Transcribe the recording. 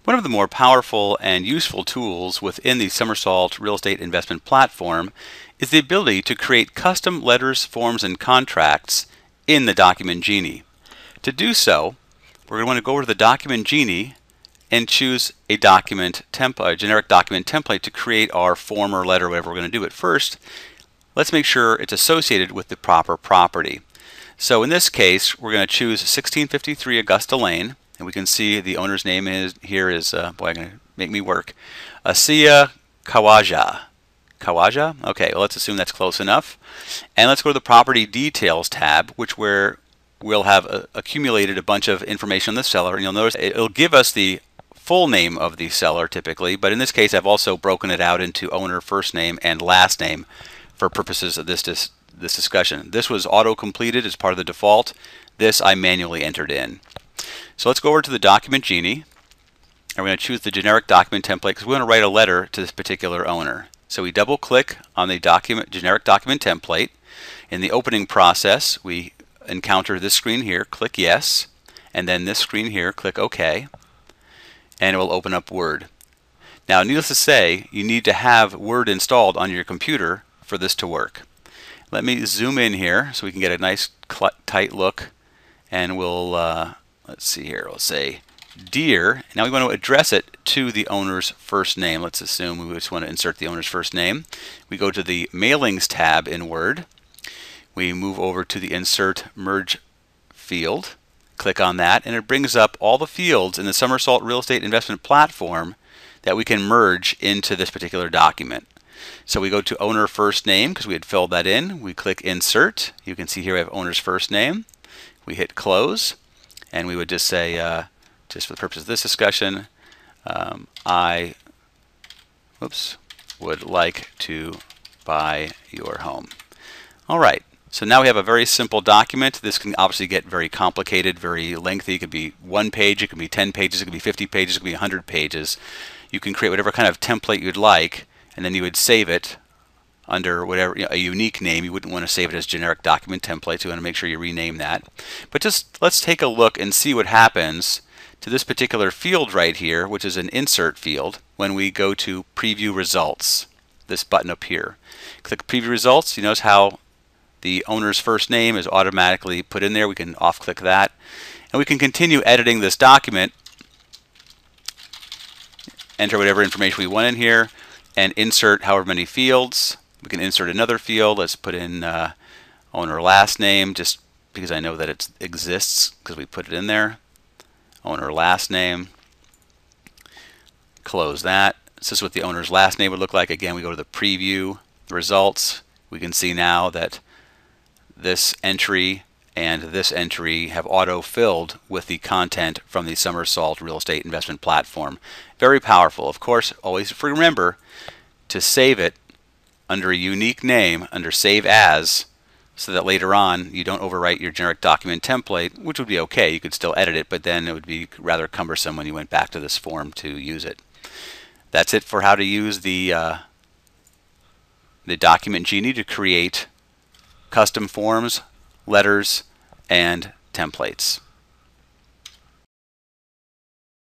One of the more powerful and useful tools within the Somersault real estate investment platform is the ability to create custom letters, forms, and contracts in the document Genie. To do so, we're going to go over to the document Genie and choose a generic document template to create our form or letter, whatever we're going to do. But first, let's make sure it's associated with the proper property. So in this case, we're going to choose 1653 Augusta Lane, and we can see the owner's name is boy, I'm going to make me work, Asiya Kawaja. Kawaja? Okay, well, let's assume that's close enough. And let's go to the Property Details tab, which we'll have accumulated a bunch of information on the seller, and you'll notice it'll give us the full name of the seller typically, but in this case I've also broken it out into owner first name and last name for purposes of this discussion. This was auto-completed as part of the default. This I manually entered in. So let's go over to the document Genie, and we're going to choose the generic document template because we want to write a letter to this particular owner. So we double click on the generic document template. In the opening process, we encounter this screen here, click yes, and then this screen here, click OK, and it will open up Word. Now, needless to say, you need to have Word installed on your computer for this to work. Let me zoom in here so we can get a nice tight look, and we'll let's see here, we'll say Dear. Now we want to address it to the owner's first name. Let's assume we just want to insert the owner's first name. We go to the Mailings tab in Word. We move over to the Insert Merge field. Click on that, and it brings up all the fields in the Somersault Real Estate Investment Platform that we can merge into this particular document. So we go to owner first name because we had filled that in. We click Insert. You can see here we have owner's first name. We hit Close, and we would just say, just for the purpose of this discussion, I would like to buy your home. All right. So now we have a very simple document. This can obviously get very complicated, very lengthy. It could be 1 page, it could be 10 pages, it could be 50 pages, it could be 100 pages. You can create whatever kind of template you'd like, and then you would save it under whatever, a unique name. You wouldn't want to save it as generic document template, so you want to make sure you rename that. But just let's take a look and see what happens to this particular field right here, which is an insert field, when we go to preview results, this button up here. Click preview results. You notice how the owner's first name is automatically put in there. We can off click that, and we can continue editing this document, enter whatever information we want in here, and insert however many fields. We can insert another field. Let's put in owner last name, just because I know that it exists because we put it in there. Owner last name. Close that. This is what the owner's last name would look like. Again, we go to the preview results. We can see now that this entry and this entry have auto-filled with the content from the Somersault Real Estate Investment Platform. Very powerful. Of course, always remember to save it under a unique name, under Save As, so that later on you don't overwrite your generic document template, which would be okay. You could still edit it, but then it would be rather cumbersome when you went back to this form to use it. That's it for how to use the document Genie to create custom forms, letters, and templates.